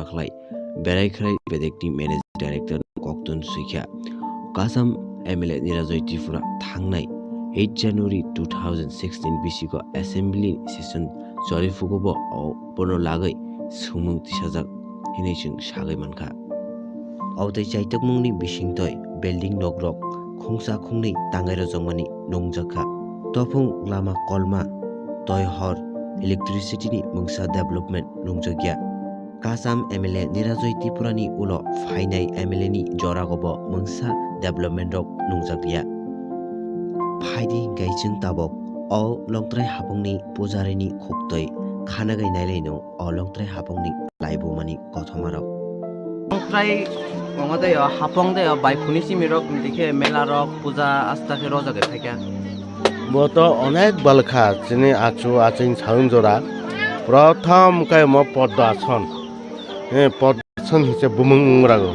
Aklai, Berai Bedekti Managing Director Kokton Suikya, Kasam MLA Nirajoy Tripura Thangnai, 8 January 2016 BC ko Assembly Session Chorifugobo Bono Lagai Sumung Tisajak Hinaching Shagai Manka. Autai Chaitak Mungni Bishingtoi, Building Nogrok, Khongsa Khongni Tangai Rojongmani Nongjaka, Topung Lama Kolma, Toy Hor, Electricity ni Mungsa Development Nongjagya. Kasam MLA Nirajoy Tripura ni Ulo Fainai MLA ni Joragobo Mungsa Development Rok Nongjagya. Phaidi Gaijing Tabok, all Longtrai Hapongni Pujarini Koktoi, Kanagai Naileno, all Longtrai Hapongni Laibomani Kotomaro. Longtrai Mongade Hapong de by Punisi Rock, Dike Mela Rock, Puja Astake Rosa de Taka. Moto Onek Balka, Zini Achu Achin Sanjora, Protham Kaimo Podason. Podson is a booming rago.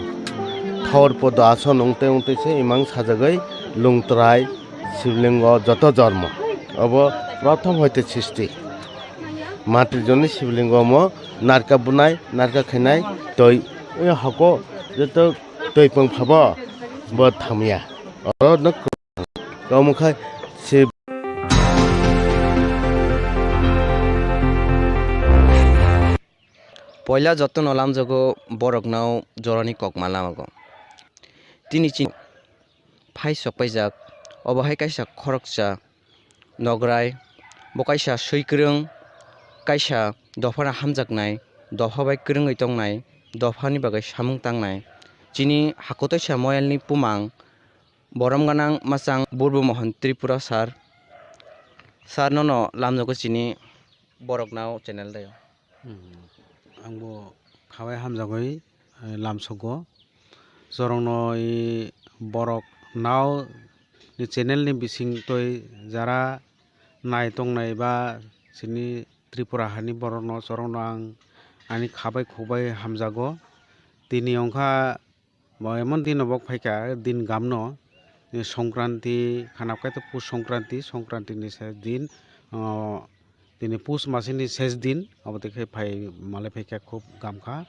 Thor Podason Unte Imang Sazagai, Longtrai, Siblingo, Joto Jormo. Over Protham Hote Sisti. Matrijoni Siblingomo, Narka Bunai, Narka Kenai, Toy Hako, the Toypong Pabo, but Tamia. Or not Gomukai Sib. Poila Joton Olam Jogo, Borok now, Jorani Kokmalamago. Tinichi Pai Sopajak, Obahaikaisa Koroksa, Nograi, Bokaisa Suikrung, Kaisa, Dofana Hamjaknai, Dohabai Krung Itongnai, Dofani Bagai Samung Tangnai, Chini Hakotosha Moyalni Pumang, Boramganang Masang, Burbu Mohan Tripura Sar, Sar no Lamjogo Chini, Borok now channel there. Angbo Kawai Hamzagoi, Lamsogo, Zorono Borok now the channel ni Bising Toy Zara Naitong Naiba, Sini Tripura Hani Borono, Soronang, Ani Kabai Kubai Hamzago, Dini Onka Moemon Din Obok Paika, Din Gamno, Songkranti, Kanapka Push Songkranti Nisa Din. Dini push masini ses din aboteke pai malepe kop gamka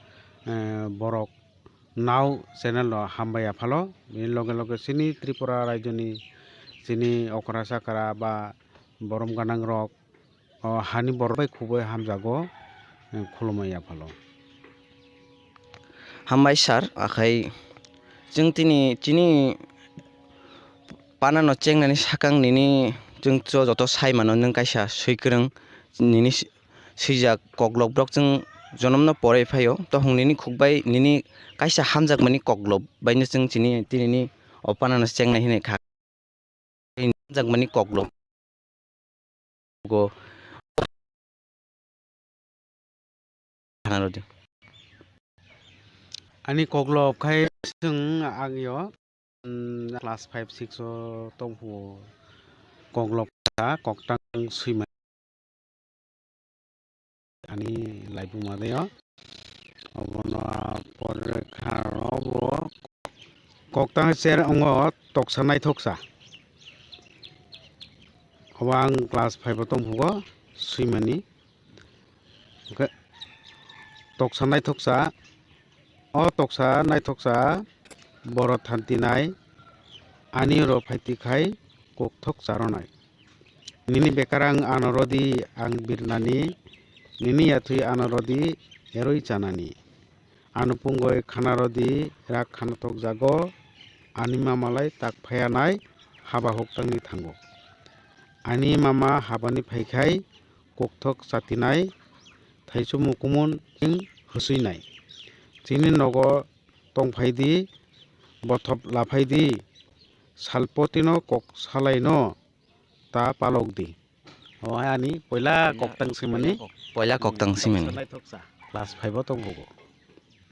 borok now channel lo hambaya phalo in loge sini Tripura rajoni sini okrasa kara ba borom ganang rok hani borbai khuboi hamjago khulumaya phalo Hambai sar akai jeng tini chini pana no cheng nani sakang nini jeng cho joto sai mano nang kaisa suikrung Nini Sijak Koglok Brock Jonom no Pore Fayo, Tohong Nini Kukbai Nini Kaisa Hamzak Mani Koglop, by Nising Chini, Tini, Opan and Stang Hine Kak Hamzak Mani Koglop go Hanarodi. Ani Koglo Kai Sung Agio class 5, 6 or Tompu Koglok Koktang Swimmer. Ani Laipu Madeo Obono Porka Robo Koktang Ser Ongo Toksanai Toksa Hawang class 5 Tompugo Swimani Toksanai Toksa O Toksa Nai Toksa Borotantinai Ani Ropaitikai Kok Toksaronai Nini Bekarang Anorodi Ang Birnani Nini Yatui Anarodi Eroi Chanani Anupungoi Kanarodi Rak Kanatok Jago Anima Malai Tak Payanai Haba Hoktangi Tango Ani Mama Habani Paikai Koktok Satinai Taisu Mukumun Ing Husuinai Chini Nogo Tongpaidi Botop Lapaidi Salpotino Kok Salaino Ta Palogdi Oh ani poila koktang simani Poila Koktang Simeni class 5 tong gogo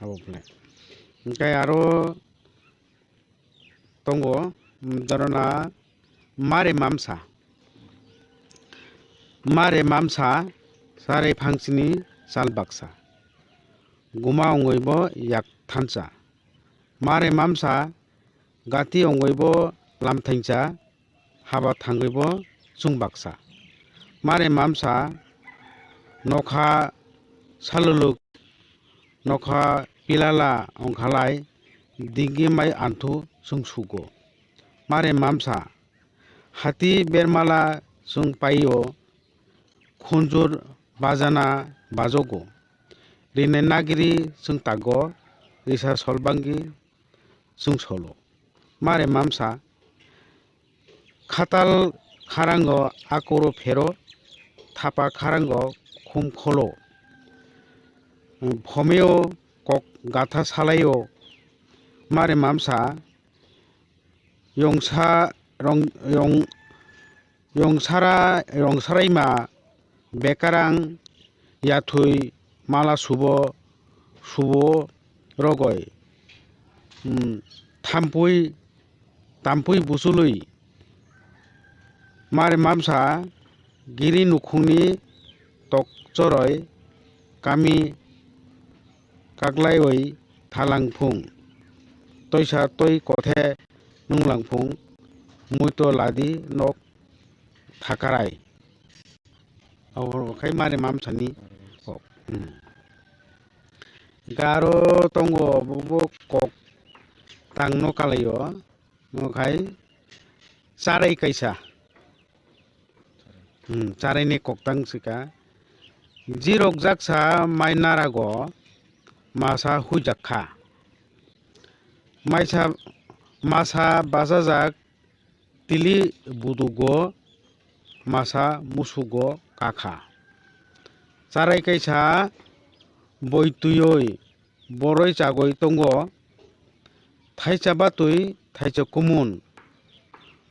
abo pune kai aro tongo darona mare mamsa sare phangsini salbaksa guma ongoibo yak thansa mare mamsa gati ongoibo lamthaingsa haba thangoibo chungbaksa Mare Mamsa Nokha Saluluk नखा पिलाला अंखालाय दिंगी माई आंथु जों सुगो मारे मामसा हाथी बेरमाला जों पाइयो खुंजुर बाजाना बाजोगो Rinne नागिरी जों तागो रिसा सलबांगी जों सलो मारे मामसा खाताल खारांगो आकोरो फेरो थापा खारांगो खुम खलो भमेयो कक गाथा सालायो मारे मामसा यंसा यंसाराइमा बेकारां याथुई माला सुबो रगय थाम्पुई बुसुलुई मारे मामसा गिरि नुखुंनि तकचरय कामी कागलायवै थालांफुं तैसा तै कथे नुंलांफुं मुइतो लादि नक थाकाराय खाय मारे मामसानि गारो तंगो बुबो कक तांनो कालायो मखाय चाराय कैसा चारायनि कक्तां सिका जिरक जाकसा माइ नारागो मासा हुइजाखा मासा बाजाजाक तिली बुदुगो मासा मुसुगो काखा चाराय कैसा बयतुयै बरय चागय तंगो थाइचा बातुई थाइचा कुमुन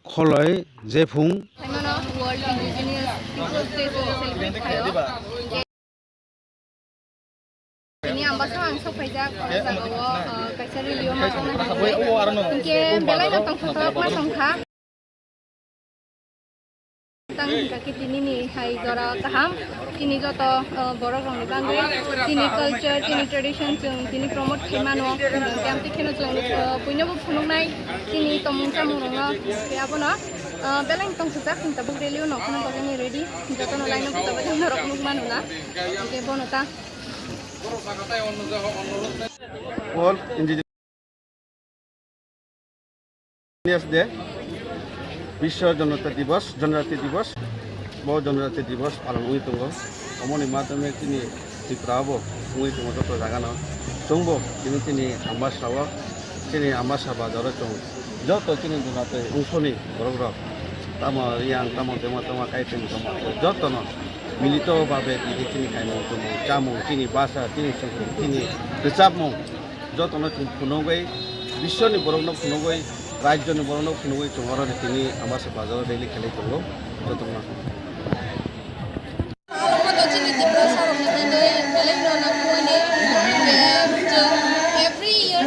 खलय जेफुं World Indigenous Peoples Day celebrate tayo. Ini ambas ang sa pajak para sa gawo kasi reliyon ma sa nahiway. Inke belay na tong sa ma songkha. Tang kaki tini ni hai dora kaham tini joto borok rong bangre tini culture tini tradition tini promote khimano kamti khino jong puino bu phunung nai tini tomung cha mung no ya bono beleng tong sujak tinta bu reliyon no khana ko ni ready joto no line ko ta ba rok mung manu na ke bono ta World Indigenous Day বিশ্ব জনতা দিবস জনজাতি দিবস বহু জনজাতি দিবস পালন করে দङ অমনি মাধ্যমে তিনি ত্রিপুরাবো মুই दङ যত জাগানো जोंबो তিনি आम्बासाव তিনি आम्बासा बाजाराव दङ যত তিনি দুনাতে উংসনি বরগ্রক তামো রিয়াং তামো দেমো তামো কাইতেম তামো যতন মিলিতভাবে তিনি খাইনো দङ জামু তিনি বাসা তিনি संख्रि তিনি रोजाबमु যতन खुनगै বিশ্বनि बरगनो खुनगै राज्यनि बरगनो खुनगै दङ তিনি आम्बासा बाजाराव दैलि खेलै दङ যতन every year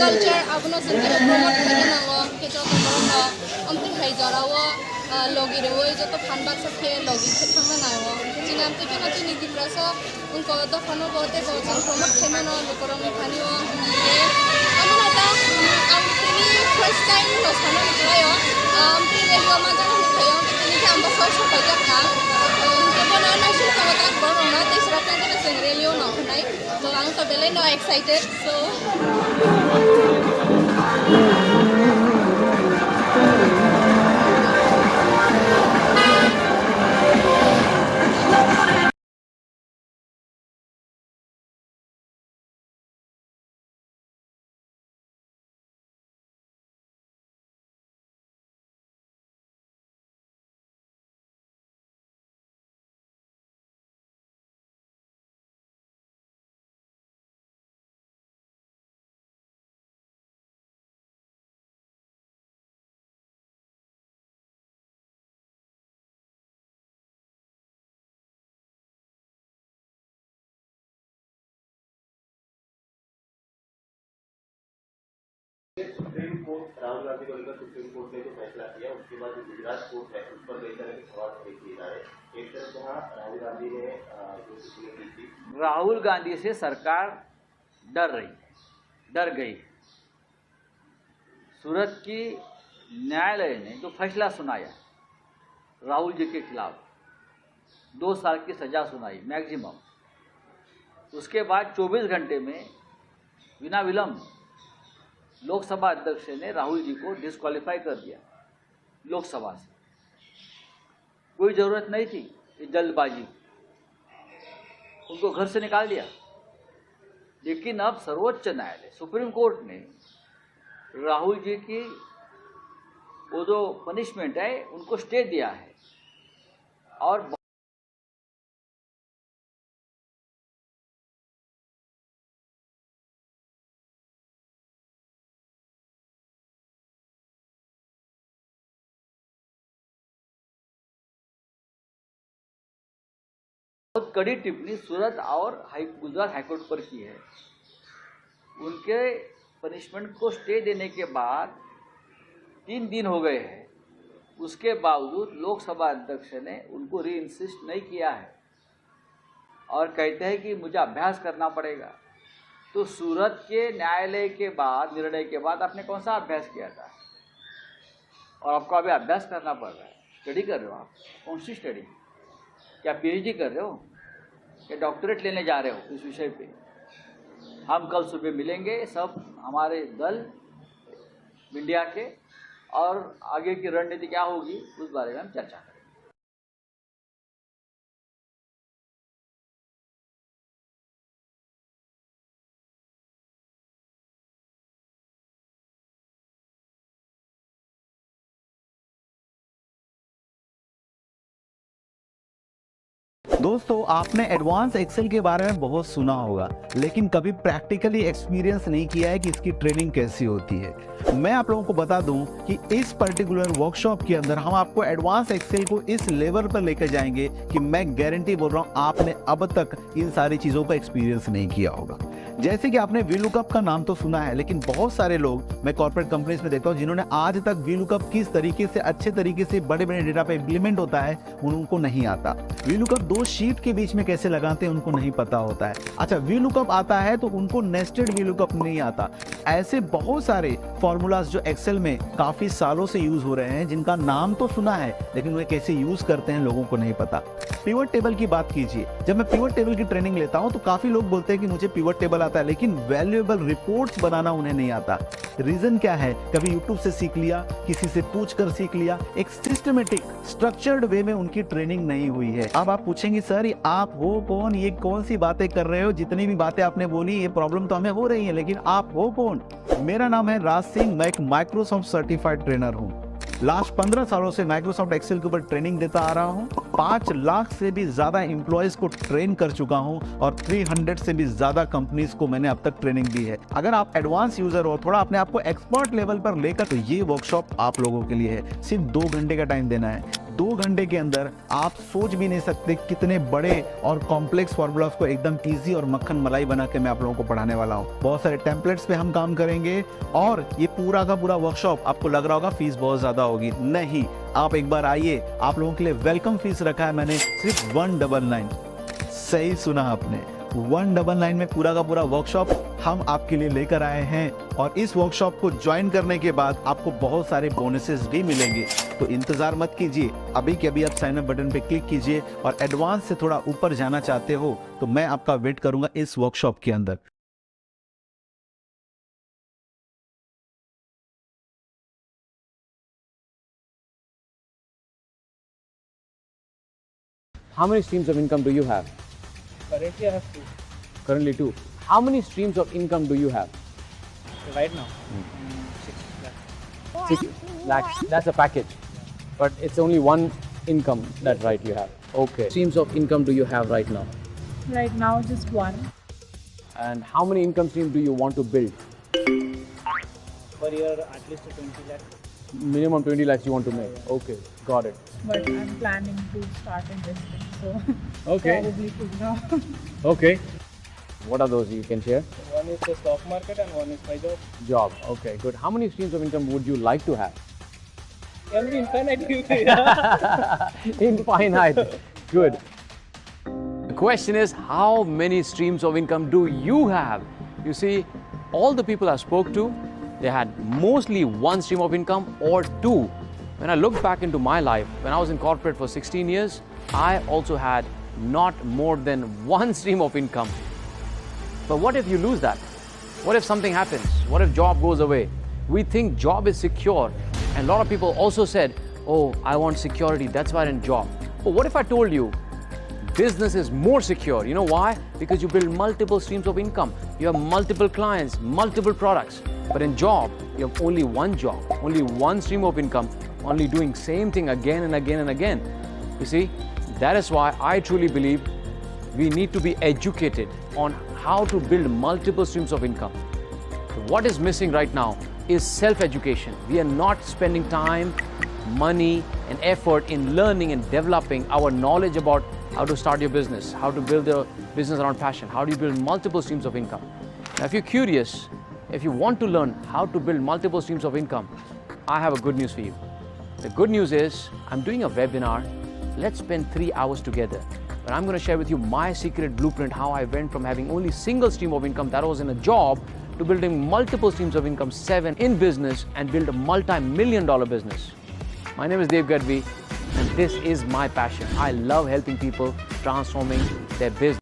culture abno sendiri promote kare nango ke joto boro amti khai jarawo logi rewo joto phanbak sakhe logi ke thangna nawo jini amti kana jini dipraso unko to phano bote bote promote khemano lokorong khaniyo amna ta amtini first time no sano niklayo amti rewo ma jana nikhayo tini ke amba so pajak ka kebona na shu ka ta boro na tesra ka jana sing relio no khnai so ang to belai no excited so supreme court Rahul Gandhi को लेकर supreme court ने जो फैसला किया उसके बाद जो Gujarat court है उस पर कई तरह के सवाल खड़े किए जा रहे हैं। एक तरफ जहाँ राहुल गांधी ने जो टिप्पणी की थी, राहुल गांधी से सरकार डर गई। सूरत की न्यायालय ने जो फैसला सुनाया राहुल जी के खिलाफ 2 साल की सज़ा सुनाई मैक्सिमम, उसके बाद 24 घंटे में बिना विलंब लोकसभा अध्यक्ष ने राहुल जी को डिस्क्वालीफाई कर दिया लोकसभा से। कोई ज़रूरत नहीं थी ये जल्दबाजी, उनको घर से निकाल दिया। लेकिन अब सर्वोच्च न्यायालय सुप्रीम कोर्ट ने राहुल जी की वो जो पनिशमेंट है उनको स्टे दिया है और बहुत कड़ी टिप्पणी सूरत और गुजरात हाईकोर्ट पर की है। उनके पनिशमेंट को स्टे देने के बाद 3 दिन हो गए हैं, उसके बावजूद लोकसभा अध्यक्ष ने उनको री इंसिस्ट नहीं किया है और कहते हैं कि मुझे अभ्यास करना पड़ेगा। तो सूरत के न्यायालय के बाद निर्णय के बाद आपने कौन सा अभ्यास किया था और आपको अभी अभ्यास करना पड़ रहा है? स्टडी कर रहे हो आप? कौन सी स्टडी? क्या पीएचडी कर रहे हो या डॉक्टरेट लेने जा रहे हो इस विषय पे? हम कल सुबह मिलेंगे सब हमारे दल इंडिया के और आगे की रणनीति क्या होगी उस बारे में हम चर्चा करेंगे। दोस्तों, आपने एडवांस एक्सेल के बारे में बहुत सुना होगा, लेकिन कभी प्रैक्टिकली एक्सपीरियंस नहीं किया है कि इसकी ट्रेनिंग कैसी होती है। मैं आप लोगों को बता दूं कि इस पर्टिकुलर वर्कशॉप के अंदर हम आपको एडवांस एक्सेल को इस लेवल पर लेकर जाएंगे कि मैं गारंटी बोल रहा हूं आपने अब तक इन सारी चीज़ों का एक्सपीरियंस नहीं किया होगा। जैसे कि आपने वीलुकअप का नाम तो सुना है, लेकिन बहुत सारे लोग मैं कॉर्पोरेट कंपनीज में देखता हूं जिन्होंने आज तक वीलुकअप किस तरीके से अच्छे तरीके से बड़े बड़े डेटा पे इम्प्लीमेंट होता है उनको नहीं आता। वीलुकअप 2 शीट के बीच में कैसे लगाते हैं उनको नहीं पता होता है। अच्छा, वीलुकअप आता है तो उनको नेस्टेड वीलुकअप नहीं आता। ऐसे बहुत सारे फॉर्मूलाज जो एक्सेल में काफी सालों से यूज हो रहे हैं, जिनका नाम तो सुना है लेकिन उन्हें कैसे यूज करते हैं लोगों को नहीं पता। पिवट टेबल की बात कीजिए, जब मैं पिवट टेबल की ट्रेनिंग लेता हूं तो काफी लोग बोलते हैं कि मुझे पिवट टेबल आता है, लेकिन वैल्यूएबल रिपोर्ट्स बनाना उन्हें नहीं आता। रीजन क्या है? कभी यूट्यूब से सीख लिया, किसी से पूछकर सीख लिया, एक सिस्टमेटिक स्ट्रक्चर्ड वे में उनकी ट्रेनिंग नहीं हुई है। अब आप पूछेंगे सर ये आप हो कौन, ये कौन सी बातें कर रहे हो, जितनी भी बातें आपने बोली ये प्रॉब्लम तो हमें हो रही है, लेकिन आप हो कौन? मेरा नाम है राज सिंह, मैं एक माइक्रोसॉफ्ट सर्टिफाइड ट्रेनर हूँ। लास्ट 15 सालों से माइक्रोसॉफ्ट एक्सेल के ऊपर ट्रेनिंग देता आ रहा हूँ। 5 लाख से भी ज्यादा एम्प्लॉयज को ट्रेन कर चुका हूँ और 300 से भी ज्यादा कंपनीज को मैंने अब तक ट्रेनिंग दी है। अगर आप एडवांस यूजर हो, थोड़ा अपने आप को एक्सपर्ट लेवल पर लेकर, तो ये वर्कशॉप आप लोगों के लिए है। सिर्फ 2 घंटे का टाइम देना है। 2 घंटे के अंदर आप सोच भी नहीं सकते कितने बड़े और कॉम्प्लेक्स फॉर्मूलाज को एकदम ईजी और मक्खन मलाई बना के मैं आप लोगों को पढ़ाने वाला हूँ। बहुत सारे टेम्पलेट्स पे हम काम करेंगे और ये पूरा का पूरा वर्कशॉप आपको लग रहा होगा फीस बहुत ज्यादा होगी। नहीं, आप एक बार आइए, आप लोगों के लिए वेलकम फीस रखा है मैंने सिर्फ 199। सही सुना आपने, 199 में पूरा का पूरा वर्कशॉप हम आपके लिए लेकर आए हैं। और इस वर्कशॉप को ज्वाइन करने के बाद आपको बहुत सारे बोनसेस भी मिलेंगे। तो इंतजार मत कीजिए, अभी के अभी आप साइन अप बटन पे क्लिक कीजिए और एडवांस से थोड़ा ऊपर जाना चाहते हो तो मैं आपका वेट करूंगा इस वर्कशॉप के अंदर। How many streams of income do you have? Currently, I have 2. Currently 2. How many streams of income do you have? Right now, 6 lakhs. 6 lakhs. That's a package, but it's only one income that right you have. Okay. Streams of income do you have right now? Right now, just one. And how many income streams do you want to build? Per year, at least 20 lakhs. Minimum 20 lakhs you want to make. Okay, got it. But I'm planning to start investing, so Okay. probably could now. Okay. What are those you can share? One is the stock market and one is my job. Job. Okay, good. How many streams of income would you like to have? Can be infinite. Infinite. Good. The question is, how many streams of income do you have? You see, all the people I spoke to, they had mostly one stream of income or two. When I look back into my life, when I was in corporate for 16 years, I also had not more than one stream of income. But what if you lose that? What if something happens? What if job goes away? We think job is secure. And a lot of people also said, oh, I want security, that's why I'm in job. But what if I told you business is more secure? You know why? Because you build multiple streams of income. You have multiple clients, multiple products. But in job, you have only one job, only one stream of income, only doing same thing again and again and again. You see, that is why I truly believe we need to be educated on how to build multiple streams of income. What is missing right now is self-education. We are not spending time, money, and effort in learning and developing our knowledge about how to start your business, how to build a business around passion, how do you build multiple streams of income. Now, if you're curious, if you want to learn how to build multiple streams of income, I have a good news for you. The good news is I'm doing a webinar. Let's spend 3 hours together. But I'm going to share with you my secret blueprint, how I went from having only single stream of income that was in a job to building multiple streams of income, 7 in business, and build a multi-million-dollar business. My name is Dev Gadvi, and this is my passion. I love helping people transforming their business.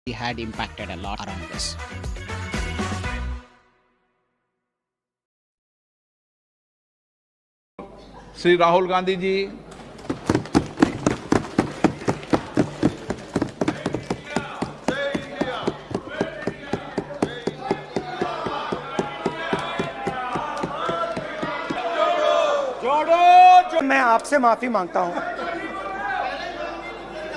We had impacted a lot around this. Shri Rahul Gandhi ji, मैं आपसे माफी मांगता हूं